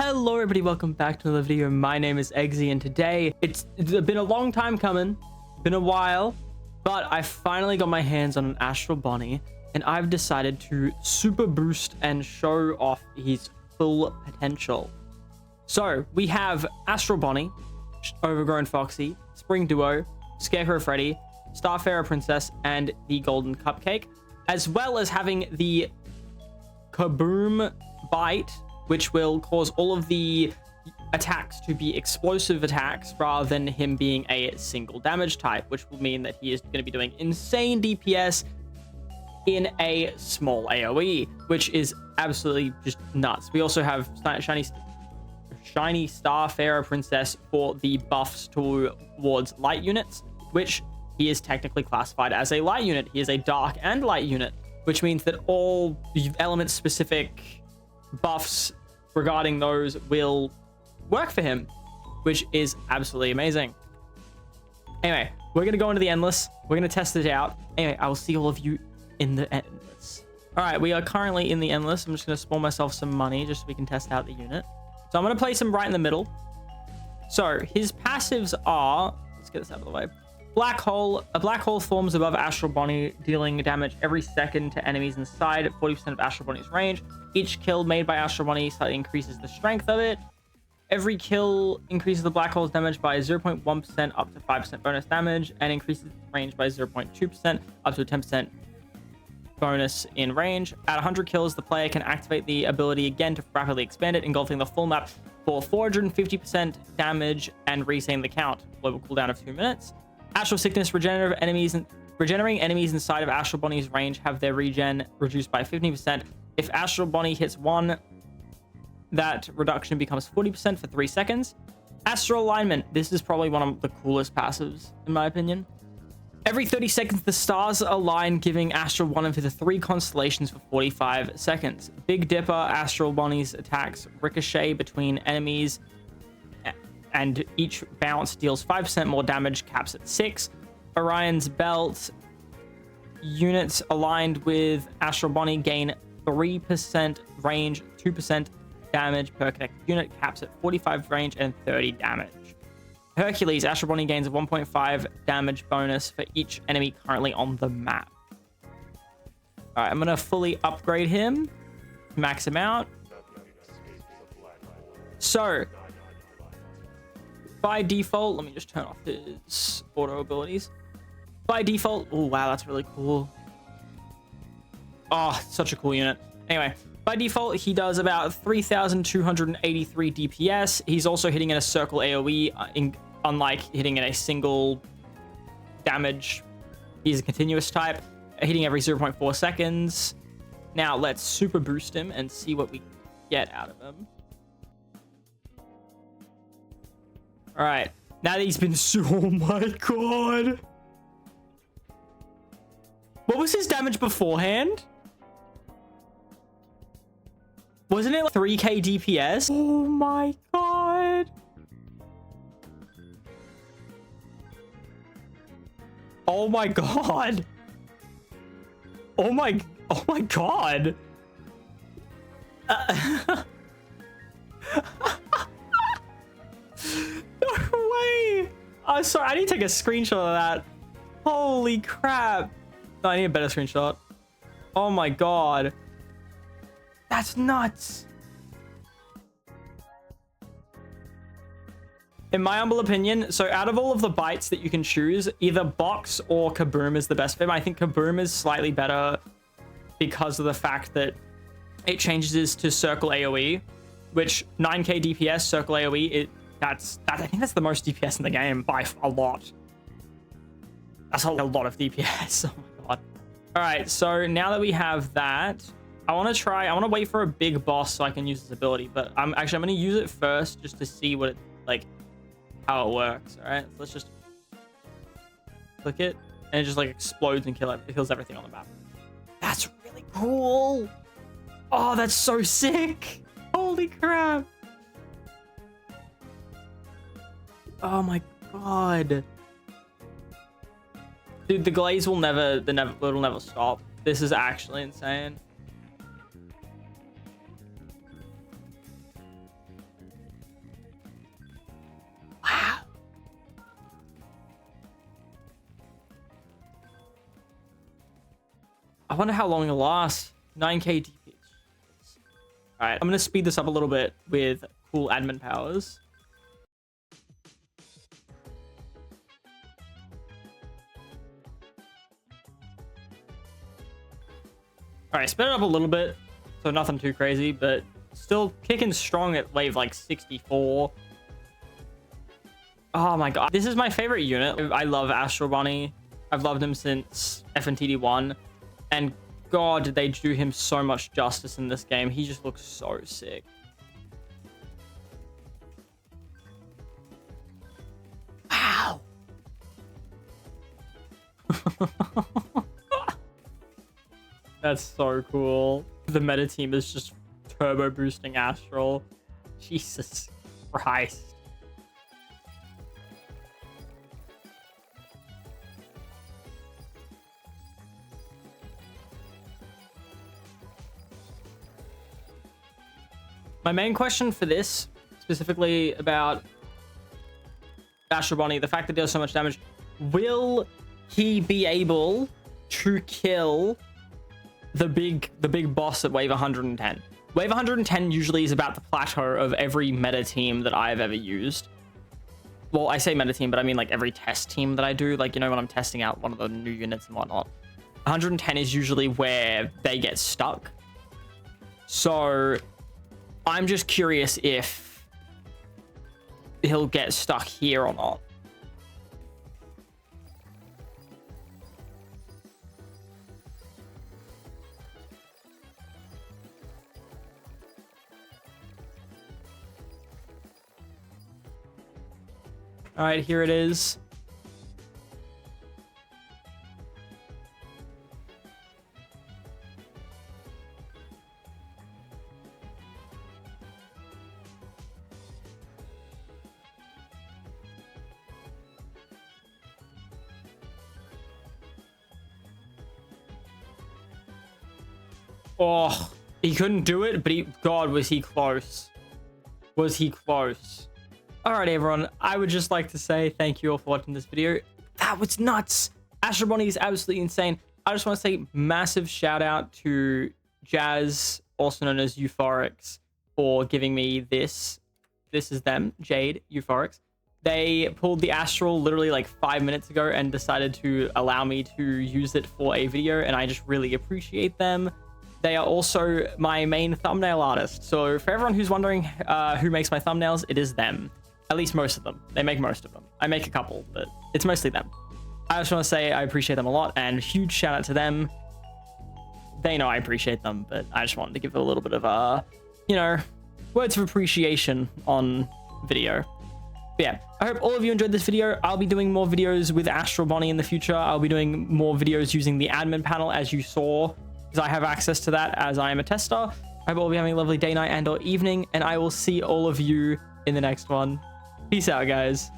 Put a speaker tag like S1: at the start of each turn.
S1: Hello everybody, welcome back to another video. My name is Eggsy and today it's been a long time coming, been a while, but I finally got my hands on an Astral Bonnie and I've decided to super boost and show off his full potential. So we have Astral Bonnie, Overgrown Foxy, Spring Duo, Scarecrow Freddy, Starfarer Princess, and the Golden Cupcake, as well as having the KABOOM BYTE, which will cause all of the attacks to be explosive attacks rather than him being a single damage type, which will mean that he is going to be doing insane DPS in a small AoE, which is absolutely just nuts. We also have Shiny Starfarer Princess for the buffs towards light units, which he is technically classified as a light unit. He is a dark and light unit, which means that all element specific buffs regarding those will work for him, which is absolutely amazing. Anyway, we're gonna go into the endless, we're gonna test it out. Anyway, I will see all of you in the endless. All right, we are currently in the endless. I'm just gonna spawn myself some money just so we can test out the unit. So I'm gonna place him right in the middle. So his passives are, let's get this out of the way. Black hole. A black hole forms above Astral Bonnie, dealing damage every second to enemies inside 40% of Astral Bonnie's range. Each kill made by Astral Bonnie slightly increases the strength of it. Every kill increases the black hole's damage by 0.1% up to 5% bonus damage, and increases its range by 0.2% up to a 10% bonus in range. At 100 kills, the player can activate the ability again to rapidly expand it, engulfing the full map for 450% damage and resetting the count. Global cooldown of 2 minutes. Astral Sickness. Regenerating enemies inside of Astral Bonnie's range have their regen reduced by 15%. If Astral Bonnie hits one, that reduction becomes 40% for 3 seconds. Astral Alignment. This is probably one of the coolest passives, in my opinion. Every 30 seconds, the stars align, giving Astral one of the 3 constellations for 45 seconds. Big Dipper. Astral Bonnie's attacks ricochet between enemies, and each bounce deals 5% more damage, caps at 6. Orion's Belt. Units aligned with Astral Bonnie gain 3% range, 2% damage per connected unit, caps at 45 range and 30 damage. Hercules. Astral Bonnie gains a 1.5 damage bonus for each enemy currently on the map. All right, I'm going to fully upgrade him, max him out. So by default, let me just turn off his auto abilities. By default, oh wow, that's really cool. Oh, such a cool unit. Anyway, by default, he does about 3,283 DPS. He's also hitting in a circle AoE, unlike hitting in a single damage. He's a continuous type, hitting every 0.4 seconds. Now let's super boost him and see what we get out of him. All right, now that he's been oh my god. What was his damage beforehand? Wasn't it like 3k DPS? Oh my god. Oh my god. Oh my god. No way. Oh, sorry, I need to take a screenshot of that. Holy crap. No, I need a better screenshot. Oh my god. That's nuts. In my humble opinion, so out of all of the bytes that you can choose, either Box or KABOOM is the best for him. I think KABOOM is slightly better because of the fact that it changes to circle AoE, which 9k DPS circle AoE, I think that's the most DPS in the game by a lot. That's a lot of DPS. Oh my god. All right, so now that we have that, I want to wait for a big boss so I can use this ability, but I'm going to use it first just to see what it, like, how it works. All right, so let's just click it and it just like explodes and kills everything on the map. That's really cool. Oh, that's so sick. Holy crap. Oh my god. Dude, the glaze will it'll never stop. This is actually insane. wonder how long it'll last. 9k DPS. All right, I'm gonna speed this up a little bit with cool admin powers. All right, sped it up a little bit, so nothing too crazy, but still kicking strong at wave like 64. Oh my god, this is my favorite unit. I love Astral Bunny. I've loved him since FNTD1, and god, did they do him so much justice in this game. He just looks so sick. Wow. That's so cool. The meta team is just turbo boosting Astral. Jesus Christ. My main question for this, specifically about Astral Bunny, the fact that he does so much damage, will he be able to kill the big boss at wave 110? Wave 110 usually is about the plateau of every meta team that I've ever used. Well, I say meta team, but I mean like every test team that I do, like, you know, when I'm testing out one of the new units and whatnot. 110 is usually where they get stuck. So I'm just curious if he'll get stuck here or not. All right, here it is. Oh, he couldn't do it, but God, was he close. Was he close. Alright, everyone, I would just like to say thank you all for watching this video. That was nuts. Astral Bunny is absolutely insane. I just want to say massive shout out to Jazz, also known as Euphorix, for giving me this. This is them, Jade, Euphorix. They pulled the Astral literally like 5 minutes ago and decided to allow me to use it for a video, and I just really appreciate them. They are also my main thumbnail artist. So for everyone who's wondering who makes my thumbnails, it is them. At least most of them. They make most of them. I make a couple, but it's mostly them. I just want to say I appreciate them a lot, and huge shout out to them. They know I appreciate them, but I just wanted to give a little bit of, you know, words of appreciation on video. But yeah, I hope all of you enjoyed this video. I'll be doing more videos with Astral Bunny in the future. I'll be doing more videos using the admin panel, as you saw, because I have access to that as I am a tester. I hope all of you having a lovely day, night, and or evening, and I will see all of you in the next one. Peace out, guys.